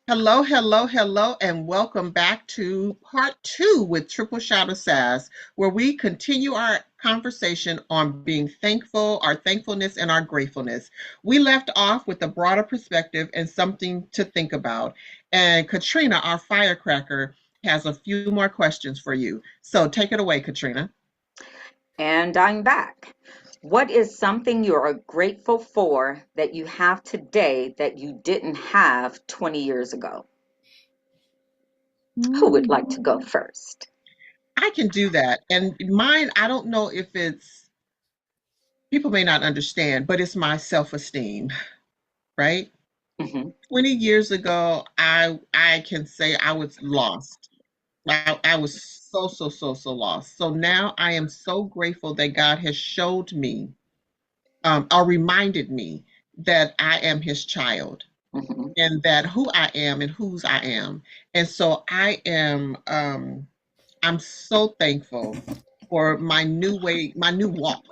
Hello, hello, hello, and welcome back to part two with Triple Shot of Sass, where we continue our conversation on being thankful, our thankfulness, and our gratefulness. We left off with a broader perspective and something to think about. And Katrina, our firecracker, has a few more questions for you. So take it away, Katrina. And I'm back. What is something you're grateful for that you have today that you didn't have 20 years ago? Who would like to go Mm. first? I can do that. And mine, I don't know if it's, people may not understand, but it's my self esteem, right? Hmm. 20 years ago, I can say I was lost. I was so lost. So now I am so grateful that God has showed me, or reminded me that I am his child Hmm. and that who I am and whose I am. And so I'm so thankful for my new way, my new walk.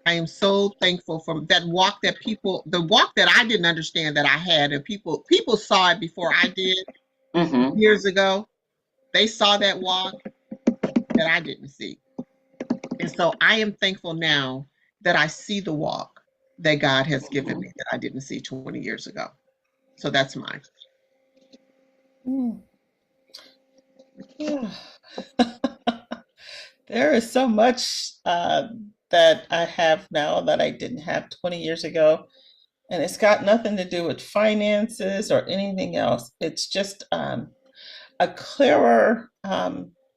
I am so thankful for that walk that the walk that I didn't understand that I had, and people saw it before I did Hmm. years ago. They saw that walk that I didn't see. And so I am thankful now that I see the walk that God has given me that I didn't see 20 years ago. So that's mine. Mm, yeah. There is so much that I have now that I didn't have 20 years ago. And it's got nothing to do with finances or anything else. It's just a clearer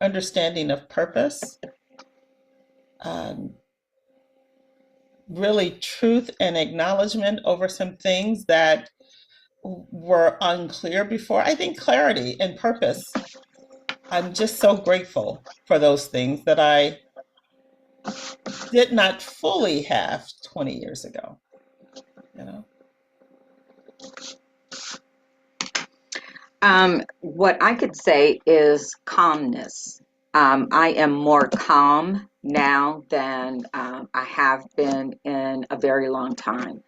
understanding of purpose, um, really truth and acknowledgement over some things that were unclear before. I think clarity and purpose. I'm just so grateful for those things that I did not fully have 20 years ago, you know? What I could say is calmness. I am more calm now than I have been in a very long time.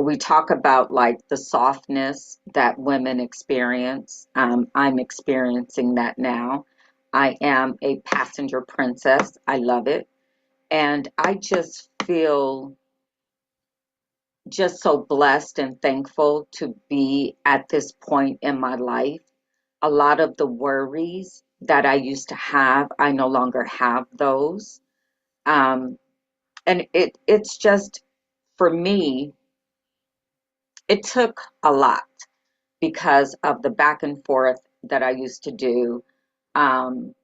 We talk about like the softness that women experience. I'm experiencing that now. I am a passenger princess. I love it. And I just feel just so blessed and thankful to be at this point in my life. A lot of the worries that I used to have, I no longer have those. Um, and it's just, for me, it took a lot because of the back and forth that I used to do, um,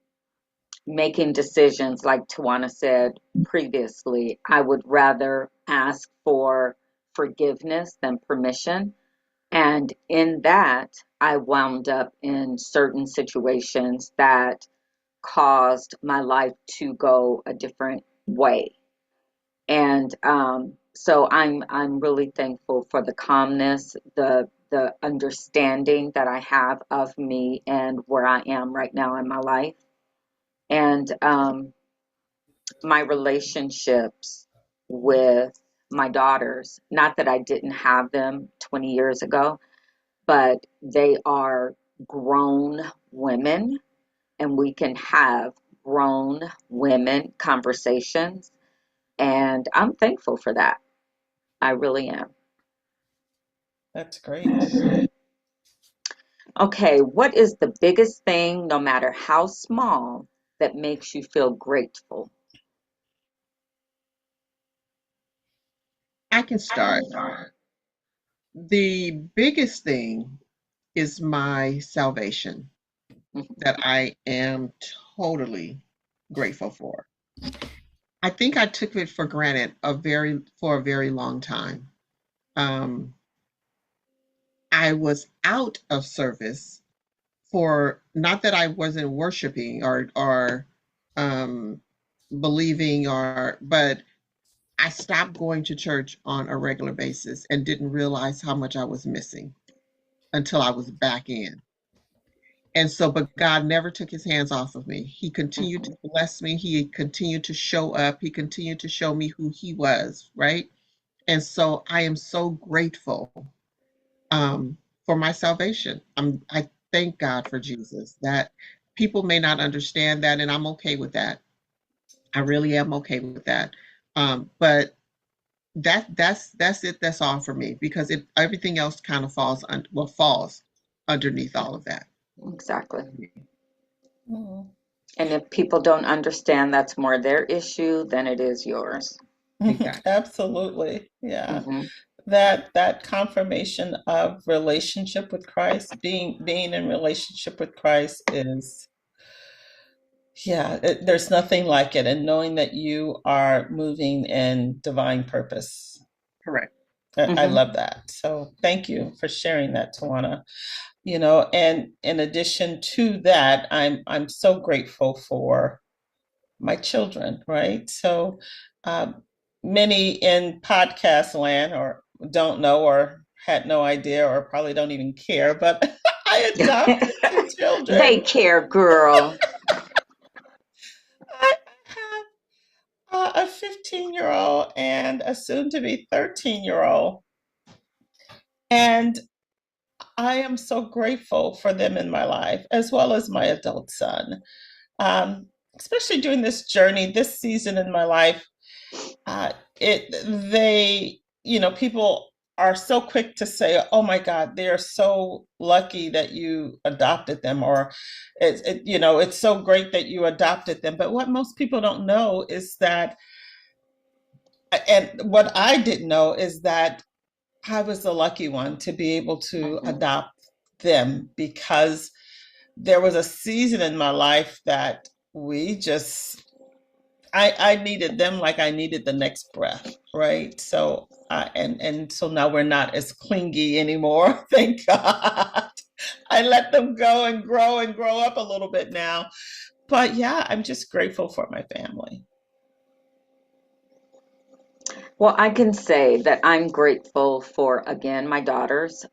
making decisions, like Tawana said previously. I would rather ask for forgiveness than permission. And in that, I wound up in certain situations that caused my life to go a different way. And so I'm really thankful for the calmness, the understanding that I have of me and where I am right now in my life, and my relationships with my daughters. Not that I didn't have them 20 years ago, but they are grown women, and we can have grown women conversations. And I'm thankful for that. I really am. That's great. Okay, what is the biggest thing, no matter how small, that makes you feel grateful? I can start. The biggest thing is my salvation Mhm. that I am totally grateful for. I think I took it for granted for a very long time. Um, I was out of service for, not that I wasn't worshiping or um, believing, but I stopped going to church on a regular basis and didn't realize how much I was missing until I was back in. And so, but God never took his hands off of me. He continued to Mhm. bless me. He continued to show up. He continued to show me who he was, right? And so I am so grateful for my salvation. I thank God for Jesus. That people may not understand that, and I'm okay with that. I really am okay with that. But that's it. That's all for me because it everything else kind of falls underneath all of that. Exactly. Mm. And if people don't understand that's more their issue than it is yours. Exactly. Absolutely. Yeah. Hmm. That confirmation of relationship with Christ, being in relationship with Christ is, yeah, there's nothing like it. And knowing that you are moving in divine purpose. Correct. I Hmm. love that. So thank you for sharing that, Tawana. And in addition to that, I'm so grateful for my children, right? So um, many in podcast land or don't know or had no idea or probably don't even care, but I adopted two They children. care, girl. I have a 15-year-old and a soon to be 13-year-old. And I am so grateful for them in my life, as well as my adult son. Um, Especially during this journey, this season in my life, it they people are so quick to say, oh my God, they're so lucky that you adopted them, or it's so great that you adopted them. But what most people don't know is that, and what I didn't know is that I was the lucky one to be able to Hmm. adopt them, because there was a season in my life that we just I needed them like I needed the next breath, right? So and so now we're not as clingy anymore. Thank God. I let them go and grow up a little bit now. But yeah, I'm just grateful for my family. Well, I can say that I'm grateful for, again, my daughters.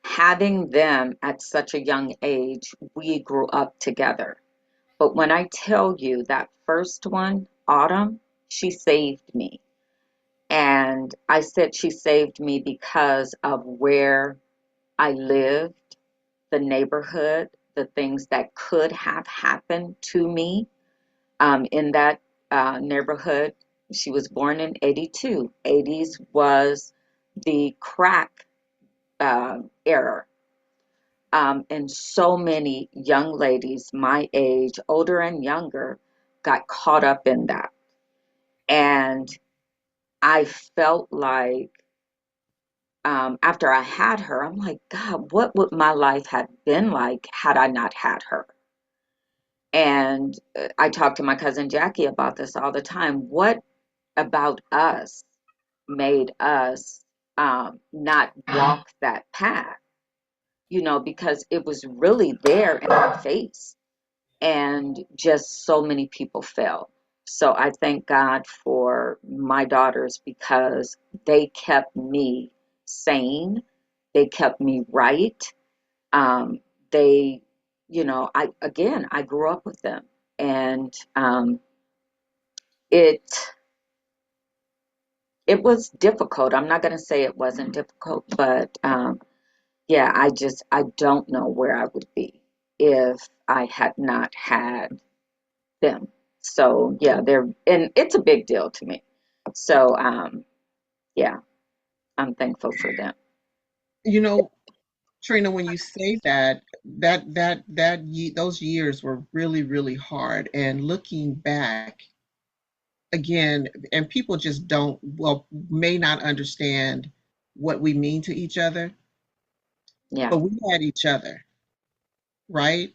Having them at such a young age, we grew up together. But when I tell you that first one, Autumn, she saved me. And I said she saved me because of where I lived, the neighborhood, the things that could have happened to me in that neighborhood. She was born in 82. 80s was the crack era. And so many young ladies my age, older and younger, got caught up in that. And I felt like after I had her, I'm like, God, what would my life have been like had I not had her? And I talk to my cousin Jackie about this all the time. What about us made us not walk that path? Because it was really there in our face, and just so many people fell. So I thank God for my daughters because they kept me sane, they kept me right. Um, they, I grew up with them, and it it was difficult. I'm not going to say it wasn't difficult, but yeah, I don't know where I would be if I had not had them. So yeah, and it's a big deal to me. So yeah, I'm thankful for them. You know, Trina, when you say that, those years were really, really hard. And looking back again, and people just don't, well, may not understand what we mean to each other, Yeah, but we had each other, right?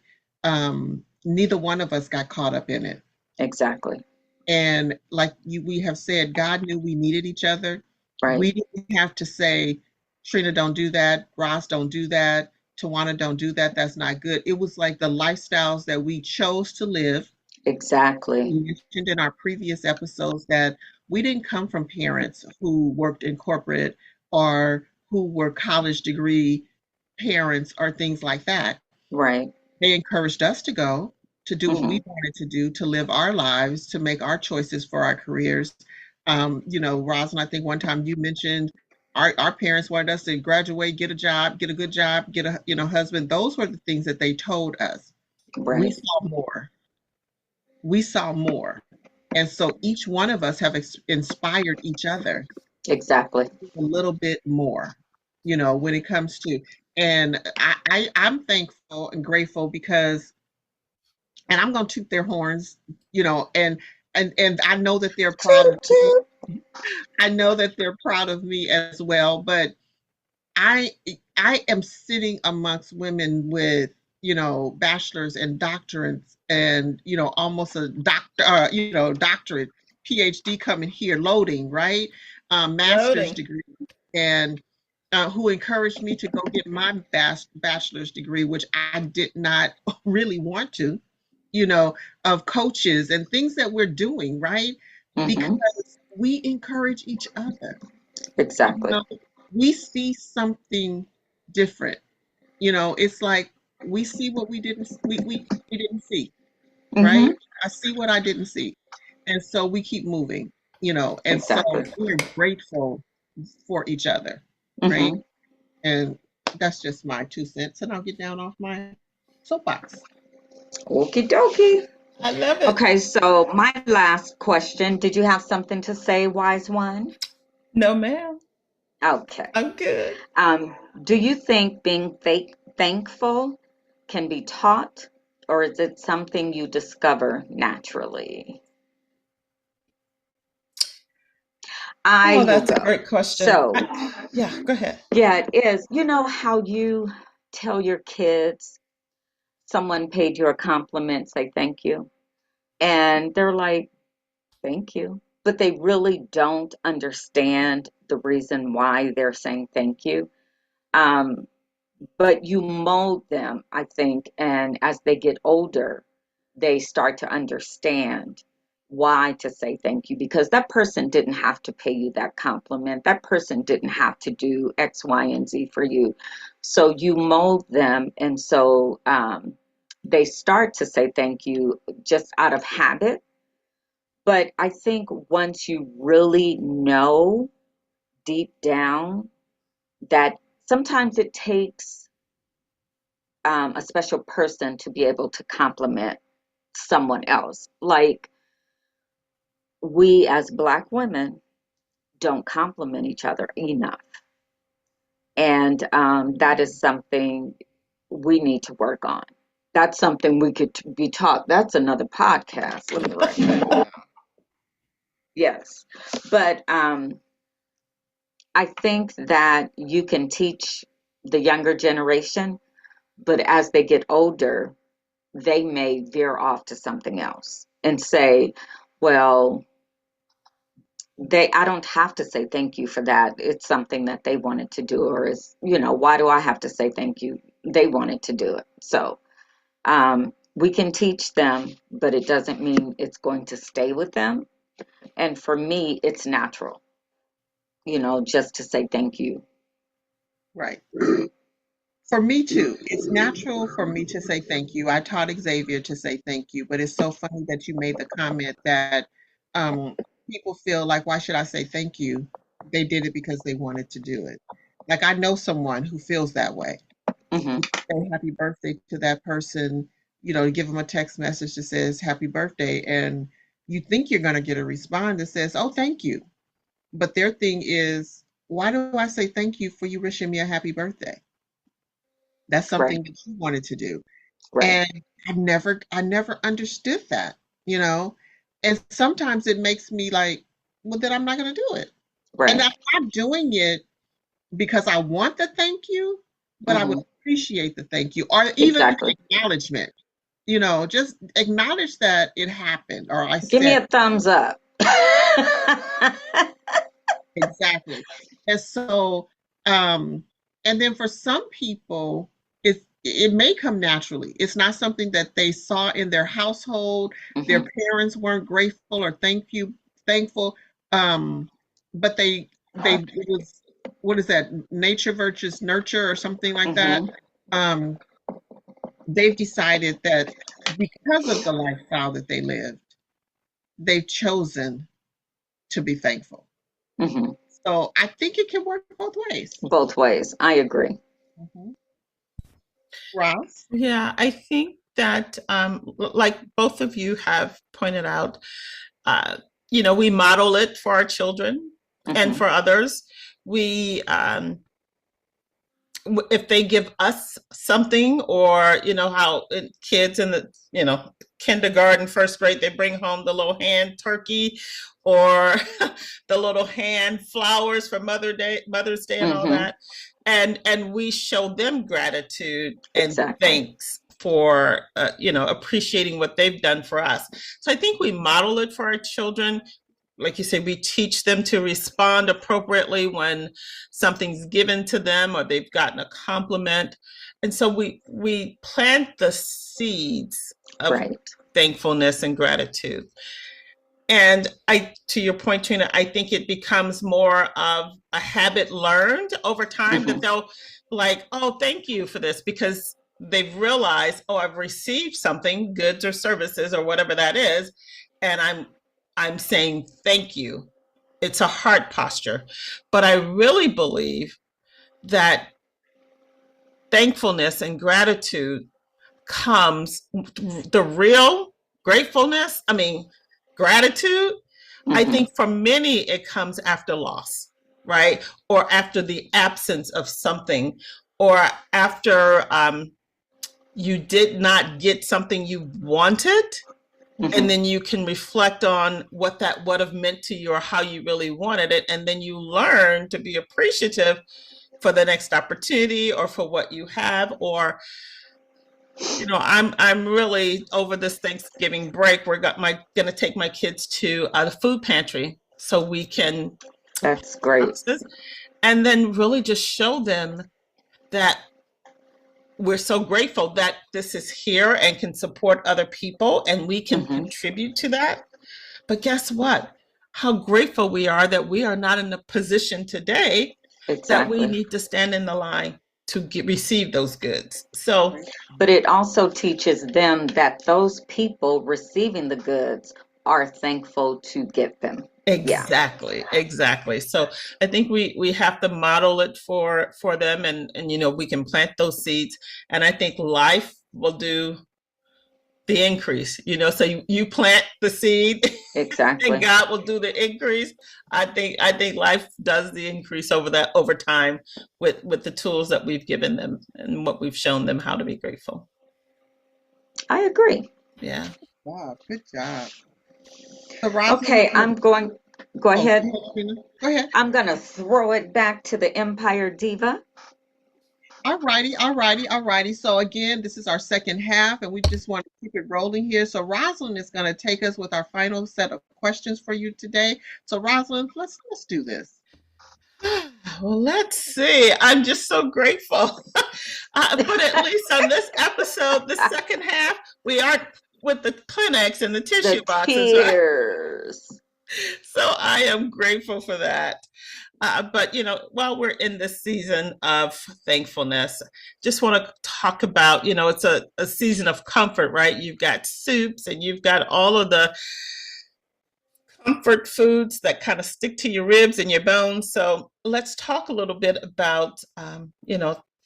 Neither one of us got caught up in it. exactly. And like we have said, God knew we needed each other. Right. We didn't have to say, Trina, don't do that. Ross, don't do that. Tawana, don't do that. That's not good. It was like the lifestyles that we chose to live. Exactly. We mentioned in our previous episodes that we didn't come from parents who worked in corporate or who were college degree parents or things like that. Right. They encouraged us to go to do what Hmm. we wanted to do, to live our lives, to make our choices for our careers. Roslyn, I think one time you mentioned Our parents wanted us to graduate, get a job, get a good job, get a husband. Those were the things that they told us. We Right. saw more. We saw more. And so each one of us have inspired each other Exactly. a little bit more, when it comes to, and I'm thankful and grateful because, and I'm going to toot their horns, and I know that they're proud Toot of me. toot. I know that they're proud of me as well, but I I am sitting amongst women with, bachelors and doctorates and, almost a doctorate, PhD coming here loading, right? Master's Loading. degree, and who encouraged me to go get my bachelor's degree, which I did not really want to, you know, of coaches and things that we're doing, right? Mm-hmm. Because we encourage each other. You Exactly. know, we see something different. It's like we see what we didn't see, right? Mm-hmm. I see what I didn't see. And so we keep moving, and so Exactly. we're grateful for each other, right? Mm-hmm. And that's just my 2 cents, and I'll get down off my soapbox. Okie dokie. I love it. Okay, so my last question. Did you have something to say, wise one? No, ma'am. Okay. I'm good. Do you think being thankful can be taught, or is it something you discover naturally? I Oh, will that's a go. great question. So, Yeah, go ahead. yeah, it is. You know how you tell your kids someone paid you a compliment, say thank you, and they're like, thank you. But they really don't understand the reason why they're saying thank you. Um, but you mold them, I think, and as they get older, they start to understand why to say thank you, because that person didn't have to pay you that compliment. That person didn't have to do X, Y, and Z for you. So you mold them, and so they start to say thank you just out of habit. But I think once you really know deep down that sometimes it takes a special person to be able to compliment someone else. Like we as Black women don't compliment each other enough. And that is something we need to work on. That's something we could be taught. That's another podcast. Let me write that down. Yes. But I think that you can teach the younger generation, but as they get older, they may veer off to something else and say, well, I don't have to say thank you for that. It's something that they wanted to do, or is, why do I have to say thank you? They wanted to do it. So we can teach them, but it doesn't mean it's going to stay with them. And for me, it's natural, just to say thank you. Right. For me too. It's natural for me to say thank you. I taught Xavier to say thank you, but it's so funny that you made the comment that um, people feel like, why should I say thank you? They did it because they wanted to do it. Like I know someone who feels that way. Hmm. Say happy birthday to that person, to give them a text message that says happy birthday, and you think you're going to get a response that says, oh, thank you. But their thing is, why do I say thank you for you wishing me a happy birthday? That's Right, something that you wanted to do. right, And I never understood that, you know. And sometimes it makes me like, well, then I'm not going to do it. And right. I'm not doing it because I want the thank you, but I would Hmm. appreciate the thank you or even the Exactly. acknowledgement. Just acknowledge that it happened or I Give me said a thumbs up. exactly. And so, um, and then for some people, it may come naturally. It's not something that they saw in their household. Their Hmm. parents weren't grateful or thankful. Um, but they it was what is that? Nature versus nurture or something like that. Hmm. Um, they've decided that because of the lifestyle that they lived, they've chosen to be thankful. Hmm. So I think it can work both ways. Both ways. I agree. Mhm. Ross? Yeah, I think that, like both of you have pointed out, uh, we model it for our children and Hmm. for others. We, if they give us something, or how kids in the kindergarten, first grade, they bring home the little hand turkey, or the little hand flowers for Mother's Day and all Hmm. that, and we show them gratitude and Exactly. thanks for appreciating what they've done for us. So I think we model it for our children. Like you say, we teach them to respond appropriately when something's given to them or they've gotten a compliment. And so we plant the seeds of Right. thankfulness and gratitude. And to your point, Trina, I think it becomes more of a habit learned over time, that Hmm. they'll like, oh, thank you for this, because they've realized, oh, I've received something, goods or services or whatever that is, and I'm saying thank you. It's a heart posture. But I really believe that thankfulness and gratitude comes, the real gratefulness, I mean, gratitude, I Hmm. think for many it comes after loss, right? Or after the absence of something, or after you did not get something you wanted. And Hmm. then you can reflect on what that would have meant to you, or how you really wanted it. And then you learn to be appreciative for the next opportunity, or for what you have. Or I'm really, over this Thanksgiving break, we're gonna take my kids to the food pantry so we can That's great. this, and then really just show them that we're so grateful that this is here and can support other people, and we can Hmm. contribute to that. But guess what? How grateful we are that we are not in the position today that we Exactly. need to stand in the line to receive those goods. So Great. But it also teaches them that those people receiving the goods are thankful to get them. Yeah. exactly, exactly. So I think we have to model it for them, and we can plant those seeds, and I think life will do the increase. So you plant the seed, and Exactly. God will do the increase. I think life does the increase over time, with the tools that we've given them and what we've shown them how to be grateful. I agree. Yeah. Wow, good job. So Rosalind, Okay, I'm going, go oh, go ahead. ahead, Trina. Go ahead. I'm going to throw it back to the Empire Diva. All righty, all righty, all righty. So again, this is our second half, and we just want to keep it rolling here. So Rosalind is going to take us with our final set of questions for you today. So Rosalind, let's do this. Well, let's see. I'm just so grateful. But at least on this episode, the second half, we aren't with the clinics and the The tissue boxes, right? tears. So I am grateful for that. But while we're in this season of thankfulness, just want to talk about, it's a season of comfort, right? You've got soups, and you've got all of the comfort foods that kind of stick to your ribs and your bones. So let's talk a little bit about,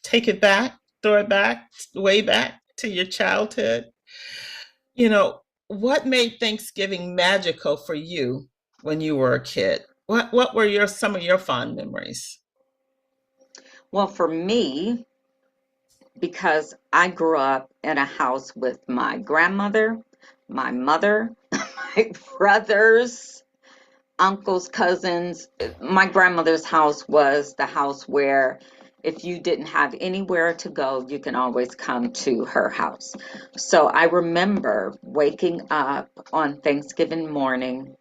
take it back, throw it back, way back to your childhood. You know, what made Thanksgiving magical for you when you were a kid? What were some of your fond memories? Well, for me, because I grew up in a house with my grandmother, my mother, my brothers, uncles, cousins. My grandmother's house was the house where if you didn't have anywhere to go, you can always come to her house. So I remember waking up on Thanksgiving morning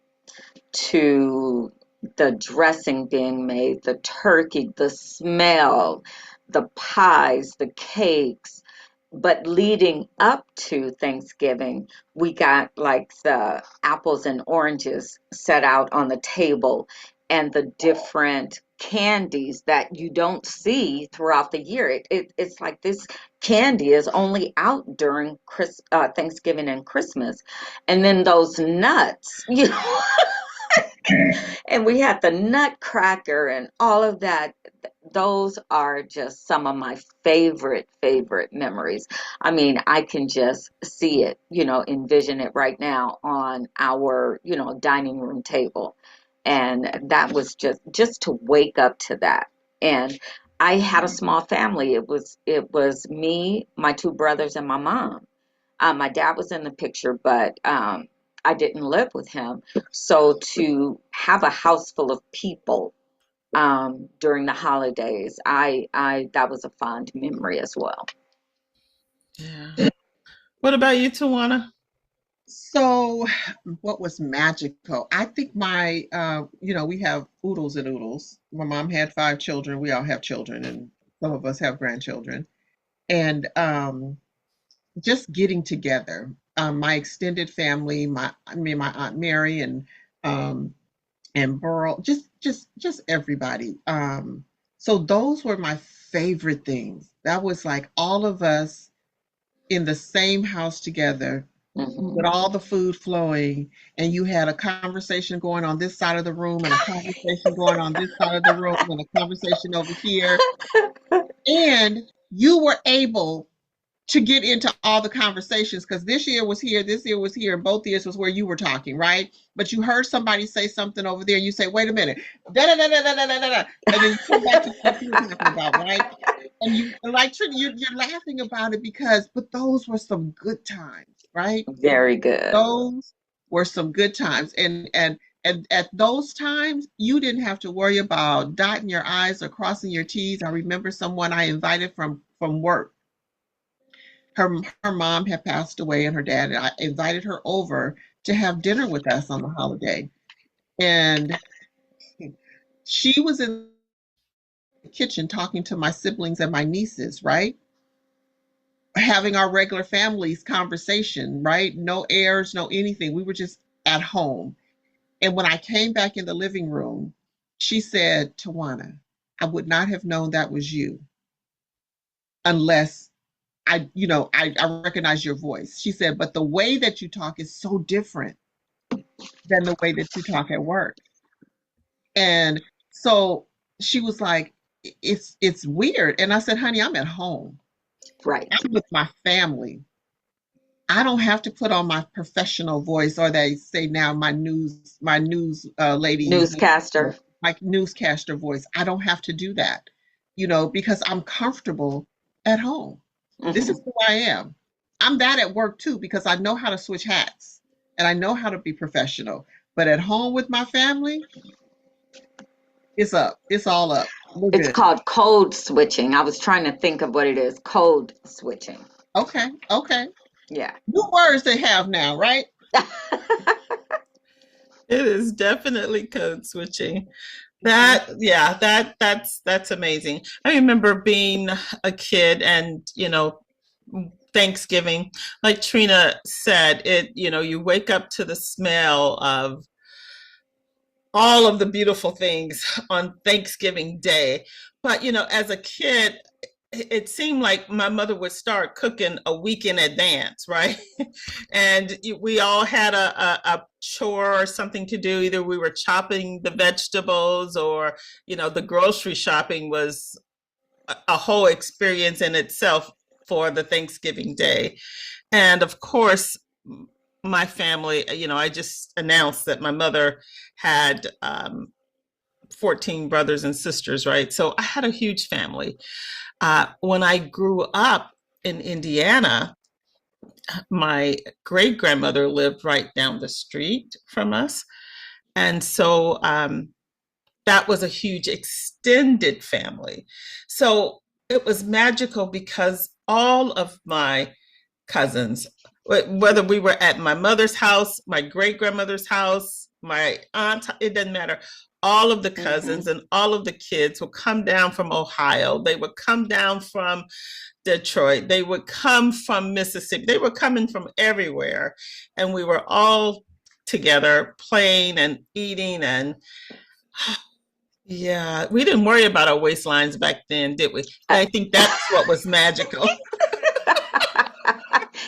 to the dressing being made, the turkey, the smell, the pies, the cakes. But leading up to Thanksgiving, we got like the apples and oranges set out on the table and the different candies that you don't see throughout the year. It's like this candy is only out during Thanksgiving and Christmas. And then those nuts, And we had the Nutcracker and all of that. Those are just some of my favorite memories. I mean, I can just see it, envision it right now on our, dining room table. And that was just to wake up to that. And I had a small family. It was me, my two brothers, and my mom. My dad was in the picture, but I didn't live with him. So to have a house full of people during the holidays, I that was a fond memory as well. Yeah. What about you, Tawana? So, what was magical? I think we have oodles and oodles. My mom had 5 children. We all have children, and some of us have grandchildren. And just getting together, my extended family, my Aunt Mary, and Burl, just everybody. So those were my favorite things. That was like all of us in the same house together with Hmm. all the food flowing, and you had a conversation going on this side of the room and a conversation going on this side of the room and a conversation over here, and you were able to get into all the conversations because this year was here, this year was here, and both years was where you were talking, right? But you heard somebody say something over there, and you say, "Wait a minute," da da da da da da da da, and then you come back to what you were talking about, right? And you like you're laughing about it but those were some good times, right? Very good. Those were some good times, and at those times you didn't have to worry about dotting your I's or crossing your T's. I remember someone I invited from work. Her mom had passed away, and her dad and I invited her over to have dinner with us on the holiday. And she was in the kitchen talking to my siblings and my nieces, right? Having our regular families conversation, right? No airs, no anything. We were just at home. And when I came back in the living room, she said, "Tawana, I would not have known that was you unless I recognize your voice." She said, "But the way that you talk is so different than the way that you talk at work." And so she was like, "It's weird." And I said, "Honey, I'm at home. Right. I'm with my family. I don't have to put on my professional voice, or they say now my news lady, Newscaster. my newscaster voice. I don't have to do that, because I'm comfortable at home. This is Hmm. who I am. I'm that at work too because I know how to switch hats and I know how to be professional. But at home with my family, it's up. It's all up. We're It's good. called code switching. I was trying to think of what it is. Code switching. Okay. Okay. Yeah. New words they have now, right? It is definitely code switching. Mhm. That's amazing. I remember being a kid and, Thanksgiving, like Trina said, you wake up to the smell of all of the beautiful things on Thanksgiving Day. But, as a kid, it seemed like my mother would start cooking a week in advance, right? And we all had a chore or something to do. Either we were chopping the vegetables or, the grocery shopping was a whole experience in itself for the Thanksgiving Day. And of course, my family, I just announced that my mother had 14 brothers and sisters, right? So I had a huge family. When I grew up in Indiana, my great grandmother lived right down the street from us. And so that was a huge extended family. So it was magical because all of my cousins, whether we were at my mother's house, my great grandmother's house, my aunt, it doesn't matter. All of the Hmm. cousins and all of the kids would come down from Ohio. They would come down from Detroit. They would come from Mississippi. They were coming from everywhere. And we were all together playing and eating. And yeah, we didn't worry about our waistlines back then, did we? And I think that's what was magical.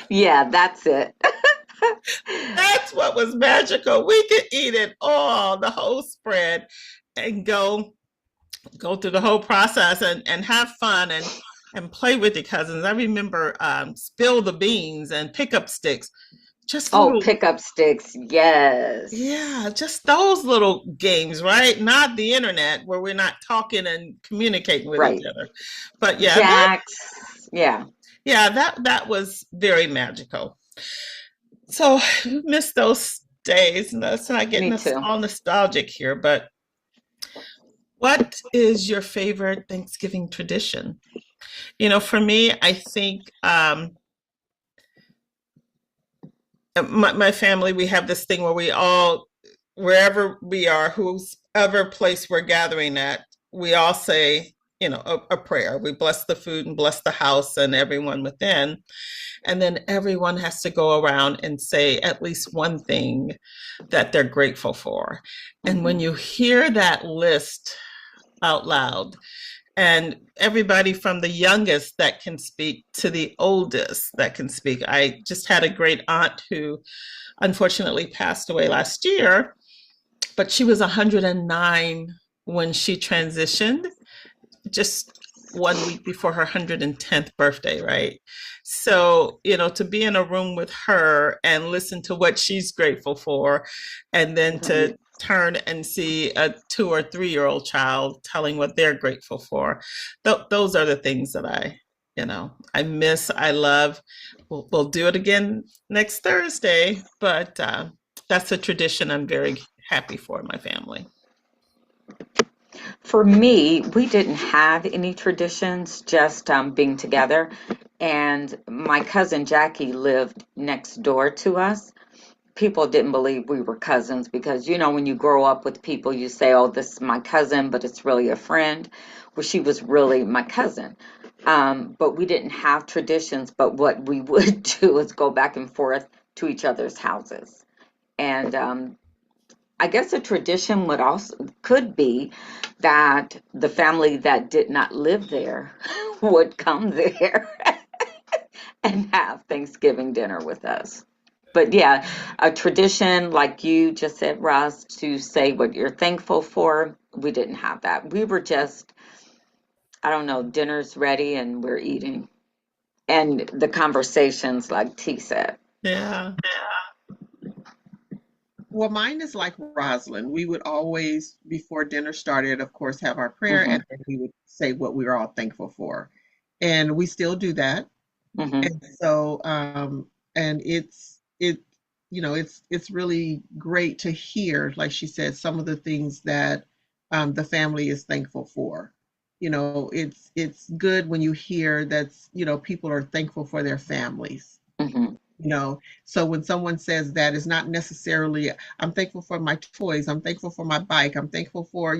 Yeah, that's it. that's what was magical. We could eat it all, the whole spread, and go through the whole process and have fun and play with your cousins. I remember spill the beans and pick up sticks, just Oh, little, pickup sticks. Yes. yeah, just those little games, right? Not the internet where we're not talking and communicating with each Right. other. But yeah, Jacks. Yeah, that was very magical. So miss those days. And let's not get me too. all nostalgic here, but what is your favorite Thanksgiving tradition? For me, I think my family, we have this thing where we all, wherever we are, whoever place we're gathering at, we all say, a prayer. We bless the food and bless the house and everyone within. And then everyone has to go around and say at least one thing that they're grateful for. And when Hmm. you hear that list out loud, and everybody from the youngest that can speak to the oldest that can speak. I just had a great aunt who unfortunately passed away last year, but she was 109 when she transitioned, just 1 week before her 110th birthday, right? So, to be in a room with her and listen to what she's grateful for, and then Right. to turn and see a 2 or 3 year old child telling what they're grateful for. Those are the things that I miss, I love. We'll do it again next Thursday, but that's a tradition I'm very happy for in my family. For me, we didn't have any traditions, just being together. And my cousin Jackie lived next door to us. People didn't believe we were cousins because, when you grow up with people, you say, oh, this is my cousin, but it's really a friend. Well, she was really my cousin. But we didn't have traditions. But what we would do is go back and forth to each other's houses. And I guess a tradition would also could be that the family that did not live there would come there and have Thanksgiving dinner with us. But yeah, a tradition like you just said, Ross, to say what you're thankful for, we didn't have that. We were just, I don't know, dinner's ready and we're eating. And the conversations, like T said. Yeah. Well, mine is like Rosalind. We would always, before dinner started, of course, have our prayer, Hmm. and then we would say what we were all thankful for. And we still do that. Hmm. And so, and it's really great to hear, like she said, some of the things that the family is thankful for. It's good when you hear that, people are thankful for their families. Hmm. So when someone says that, it's not necessarily, I'm thankful for my toys, I'm thankful for my bike, I'm thankful for,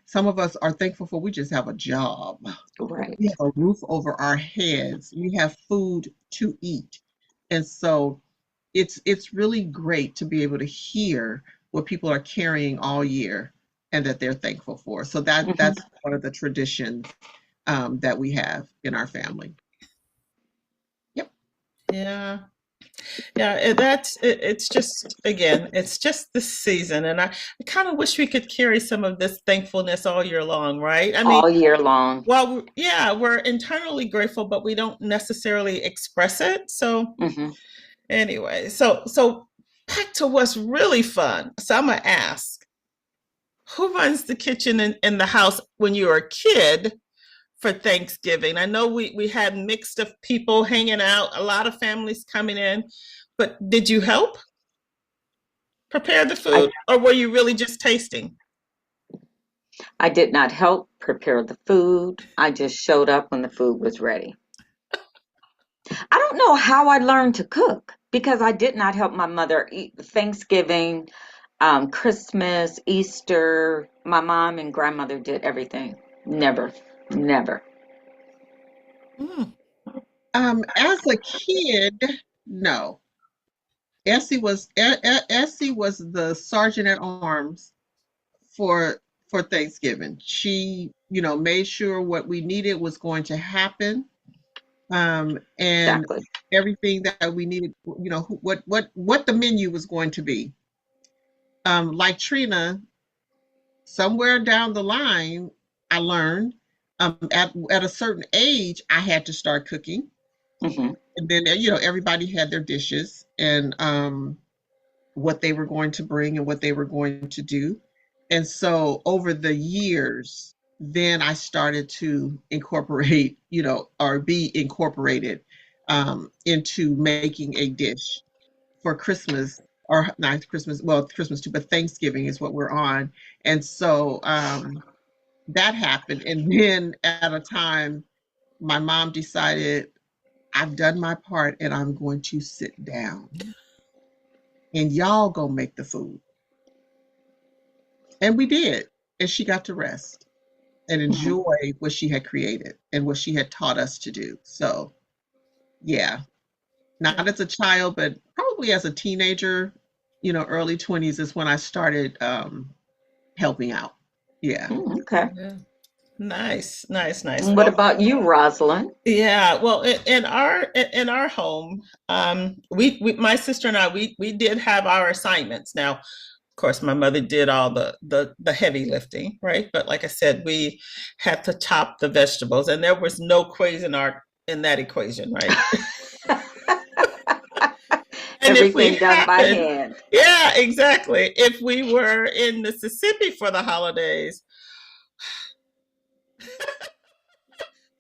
some of us are thankful for we just have a job. We Right. have a roof over our heads. We have food to eat. And so it's really great to be able to hear what people are carrying all year and that they're thankful for. So that's Hmm. one of the traditions that we have in our family. Yep. Yeah. Yeah, it's just, again, it's just the season, and I kind of wish we could carry some of this thankfulness all year long, right? I mean, All year long. well, yeah, we're internally grateful, but we don't necessarily express it. So Hmm. anyway, so back to what's really fun. So I'm gonna ask, who runs the kitchen in the house when you were a kid for Thanksgiving? I know we had mixed of people hanging out, a lot of families coming in, but did you help prepare the I food, or were you really just tasting? I did not help prepare the food. I just showed up when the food was ready. I don't know how I learned to cook because I did not help my mother eat Thanksgiving, Christmas, Easter. My mom and grandmother did everything. Never, never. Mm. As a kid, no. Essie was the sergeant at arms for Thanksgiving. She, made sure what we needed was going to happen. And Exactly. everything that we needed, what the menu was going to be. Like Trina, somewhere down the line, I learned at a certain age, I had to start cooking. Hmm. And then, everybody had their dishes and what they were going to bring and what they were going to do. And so over the years, then I started to incorporate, or be incorporated into making a dish for Christmas, or not Christmas, well, Christmas too, but Thanksgiving is what we're on. And so that happened. And then at a time, my mom decided, I've done my part and I'm going to sit down and y'all go make the food. And we did. And she got to rest and Hmm. enjoy what she had created and what she had taught us to do. So, yeah, not as a child, but probably as a teenager, early 20s is when I started helping out. Yeah. Okay. Yeah. Nice, nice, nice. And what Well, about you, Rosalind? yeah. Well, in our home, we my sister and I we did have our assignments. Now, of course, my mother did all the heavy lifting, right? But like I said, we had to chop the vegetables, and there was no Cuisinart in that equation, right? And if we Everything done by happened, hand. yeah, exactly. If we were in Mississippi for the holidays,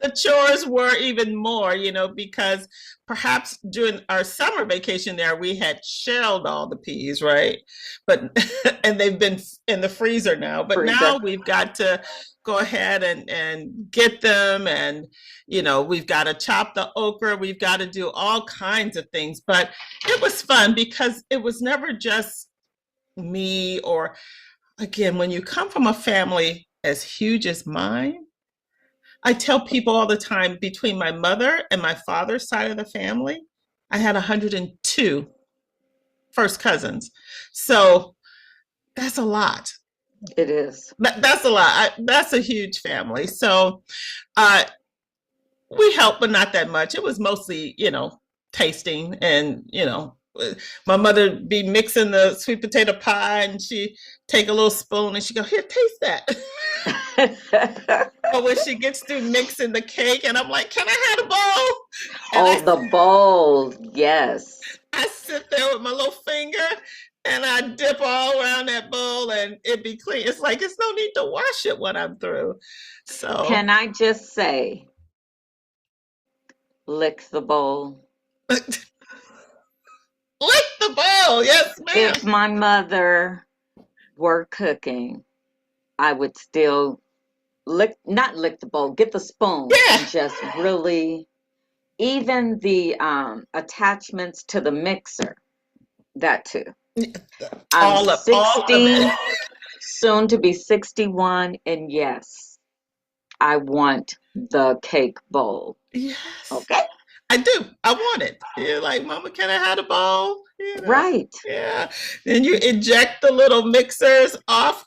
the chores were even more, because perhaps during our summer vacation there, we had shelled all the peas, right? But, and they've been in the freezer now, but now Freezer. we've got to go ahead and get them. And, we've got to chop the okra. We've got to do all kinds of things. But it was fun because it was never just me or, again, when you come from a family as huge as mine, I tell people all the time between my mother and my father's side of the family, I had 102 first cousins. So that's a lot. It is. That's a lot. That's a huge family. So uh, we helped, but not that much. It was mostly, tasting and, my mother would be mixing the sweet potato pie and she take a little spoon and she go, here, taste that. But when she gets through mixing the cake, and I'm like, "Can I have a bowl?" And Oh, the bowl. Yes. I sit there with my little finger, and I dip all around that bowl, and it be clean. It's like it's no need to wash it when I'm through. So, Can I just say, lick the bowl? lick the bowl, yes, ma'am. If my mother were cooking, I would still not lick the bowl, get the spoon Yeah, and just really, even the attachments to the mixer, that too. I'm all of 60, it. soon to be 61, and yes, I want the cake bowl. Yes, Okay? I do. I want it. You're like, Mama, can I have a bowl? Right. Yeah. Then you eject the little mixers off.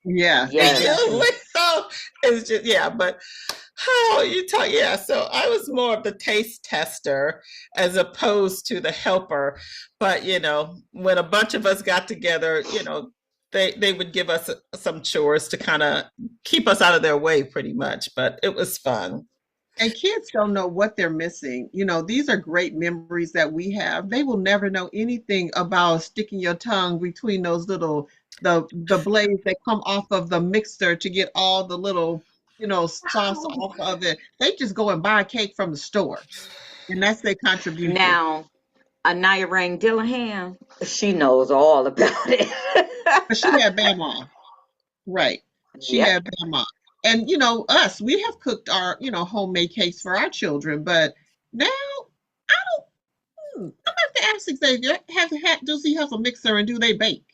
Yeah, And you exactly. Yes. lick off. It's just, yeah, but how you talk, yeah. So I was more of the taste tester as opposed to the helper. But when a bunch of us got together, they would give us some chores to kind of keep us out of their way pretty much. But it was fun. And kids don't know what they're missing. These are great memories that we have. They will never know anything about sticking your tongue between those little the blades that come off of the mixer to get all the little, sauce Oh. off of it. They just go and buy a cake from the store, and that's their contribution. Now, Anaya Rain Dillahan, she knows all about it. But she had Bama, right? She Yep. had Bama, and us, we have cooked our homemade cakes for our children, but now I don't. I'm have to ask Xavier, does he have a mixer and do they bake?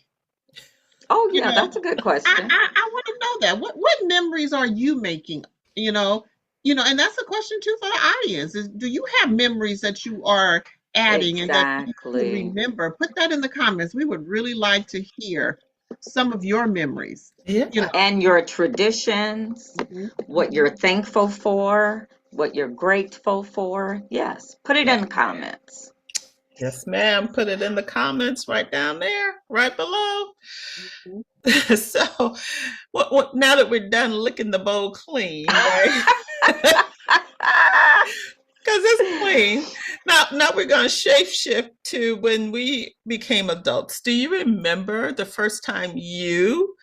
Oh, You yeah, know, that's a good I question. I, I want to know that. What memories are you making? You know, and that's a question too for the audience. Do you have memories that you are adding and that you can Exactly. remember? Put that in the comments. We would really like to hear some of your memories. You Yeah. know, And your traditions, mhm, what mhm. you're thankful for. what you're grateful for. Yes, put it in the comments. Yes, ma'am. Put it in the comments right down there, right below. Mhm. So, now that we're done licking the bowl clean, right? Because it's clean. Now we're going to shape shift to when we became adults. Do you remember the first time you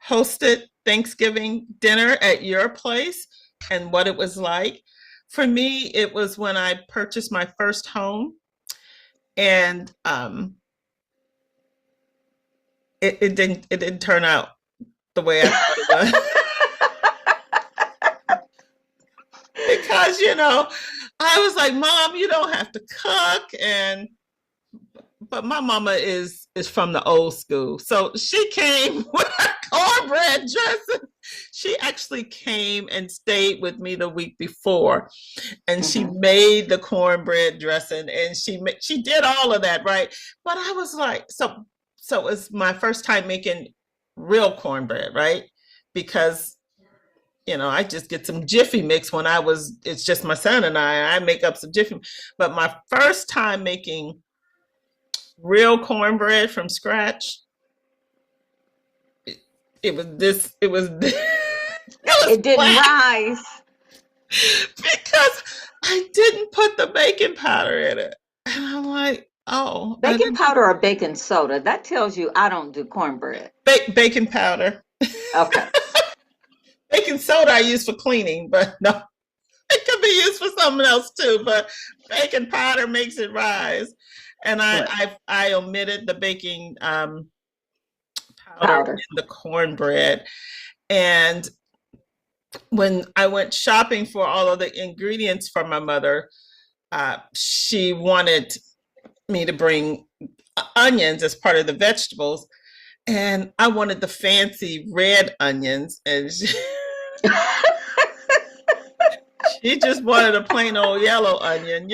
hosted Thanksgiving dinner at your place and what it was like? For me, it was when I purchased my first home, and it didn't turn out the way I thought it was. Because I was like, Mom, you don't have to cook. And but my mama is from the old school, so she came with her cornbread dressing. She actually came and stayed with me the week before, and she Mhm. made the cornbread dressing, and she did all of that, right? But I was like, so it's my first time making real cornbread, right? Because I just get some Jiffy mix it's just my son and I make up some Jiffy. But my first time making real cornbread from scratch, it was this, it was, it was It didn't flat rise. because I didn't put the baking powder in it. And I'm like, oh, I Baking didn't powder or baking soda, that tells you I don't do cornbread. baking powder. Okay. Baking soda I use for cleaning, but no, it could be used for something else too. But baking powder makes it rise. And Right. I omitted the baking powder Powder. in the cornbread. And when I went shopping for all of the ingredients for my mother, she wanted me to bring onions as part of the vegetables, and I wanted the fancy red onions, and she just wanted a plain old yellow onion.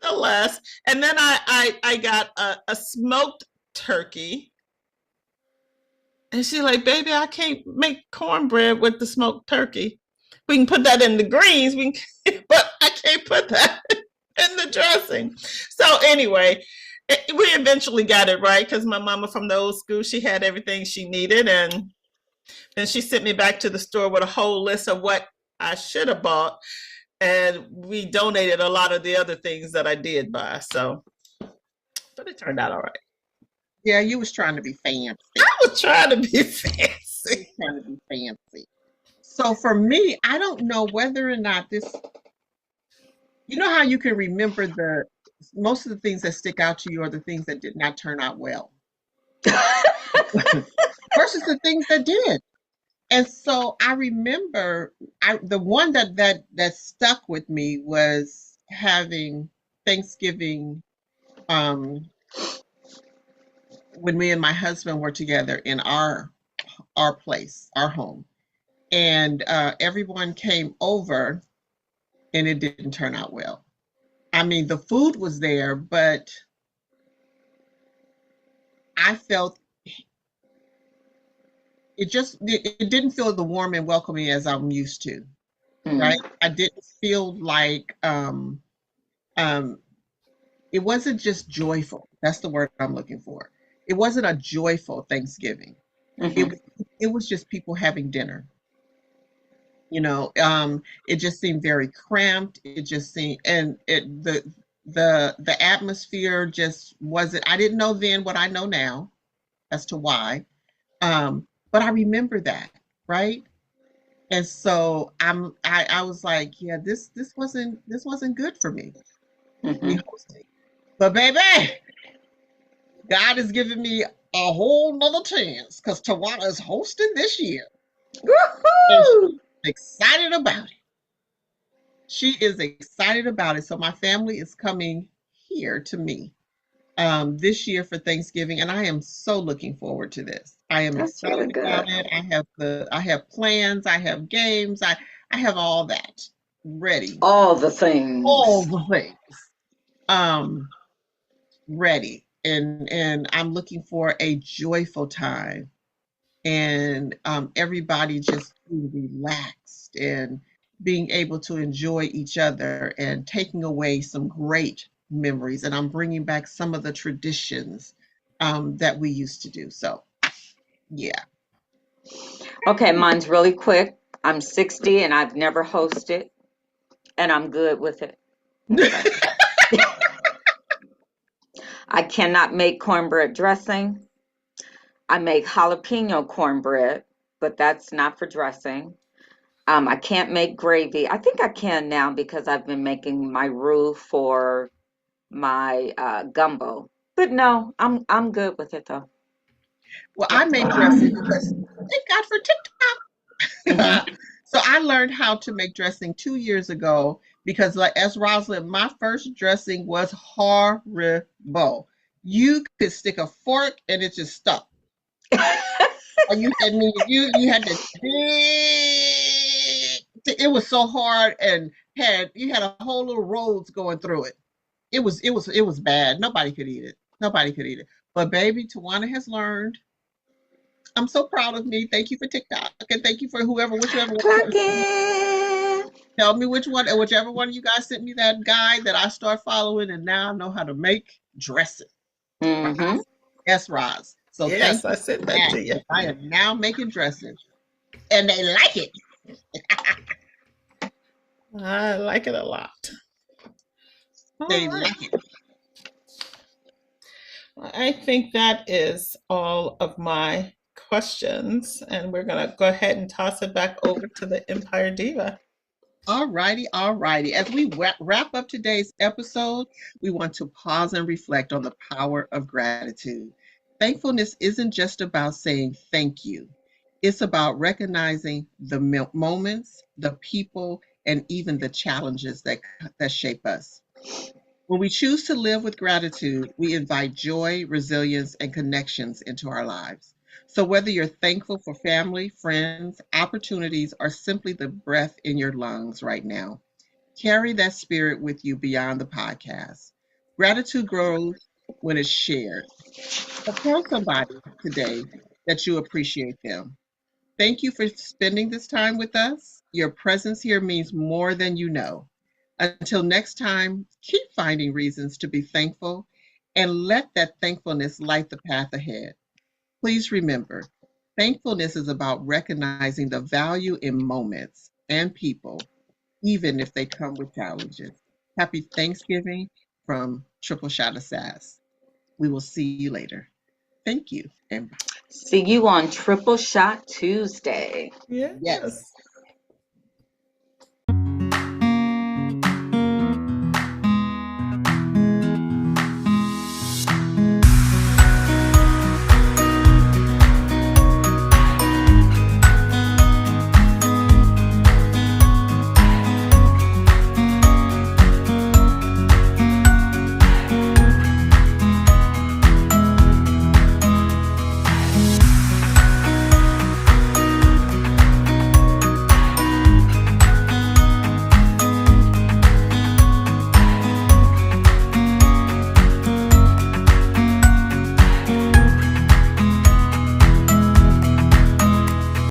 Nevertheless, and then I got a smoked turkey, and she's like, "Baby, I can't make cornbread with the smoked turkey. We can put that in the greens, but I can't put that in the dressing." So anyway, we eventually got it right because my mama from the old school, she had everything she needed, and then she sent me back to the store with a whole list of what I should have bought, and we donated a lot of the other things that I did buy. So, but it turned out all right. Yeah, you was trying to be I fancy. was trying to be You was fancy. trying to be fancy. So for me, I don't know whether or not this, you know how you can remember the most of the things that stick out to you are the things that did not turn out well versus the things that did. And so I remember the one that stuck with me was having Thanksgiving um when me and my husband were together in our place, our home. And everyone came over and it didn't turn out well. I mean, the food was there, but I felt it didn't feel the warm and welcoming as I'm used to, right? Mm. I didn't feel like um it wasn't just joyful. That's the word I'm looking for. It wasn't a joyful Thanksgiving. It Mhm. was it was just people having dinner. It just seemed very cramped. It just seemed and it the atmosphere just wasn't. I didn't know then what I know now as to why. But I remember that, right? And so I was like, yeah, this wasn't good for me Mhm. hosting. But baby, God has given me a whole nother chance because Tawana is hosting this year and Woohoo! she's excited about it. She is excited about it. So my family is coming here to me this year for Thanksgiving, and I am so looking forward to this. I am That's really excited about good. it. I have plans, I have games, I have all that ready. All the All things. the things um ready. And I'm looking for a joyful time and everybody just being relaxed and being able to enjoy each other and taking away some great memories. And I'm bringing back some of the traditions that we used to do. So, yeah. Okay, mine's really quick. I'm 60 and I've never hosted, and I'm good with it. Okay. I cannot make cornbread dressing. I make jalapeno cornbread, but that's not for dressing. I can't make gravy. I think I can now because I've been making my roux for my gumbo. But no, I'm good with it though. Well, I Yep. make dressing because thank God for TikTok. Hmm. So I learned how to make dressing 2 years ago because, like as Rosalind, my first dressing was horrible. You could stick a fork and it just stuck. Or you had to dig. It was so hard and you had a whole little roads going through it. It was bad. Nobody could eat it. Nobody could eat it. But baby, Tawana has learned. I'm so proud of me. Thank you for TikTok and thank you for whichever Clock one. it. Tell me which one, and whichever one of you guys sent me that guide that I start following, and now I know how to make dressing. Hmm. Roz. Yes, Roz. So thank Yes, I you sent for that that. to you. I am now making dressing, and they like it. I like it a lot. All They right. like it. I think that is all of my questions, and we're going to go ahead and toss it back over to the Empire Diva. All righty, all righty. As we wrap up today's episode, we want to pause and reflect on the power of gratitude. Thankfulness isn't just about saying thank you, it's about recognizing the moments, the people, and even the challenges that shape us. When we choose to live with gratitude, we invite joy, resilience, and connections into our lives. So, whether you're thankful for family, friends, opportunities, or simply the breath in your lungs right now, carry that spirit with you beyond the podcast. Gratitude grows when it's shared. So tell somebody today that you appreciate them. Thank you for spending this time with us. Your presence here means more than you know. Until next time, keep finding reasons to be thankful and let that thankfulness light the path ahead. Please remember, thankfulness is about recognizing the value in moments and people, even if they come with challenges. Happy Thanksgiving from Triple Shot of Sass. We will see you later. Thank you and bye. See you on Triple Shot Tuesday. Yes. Yes.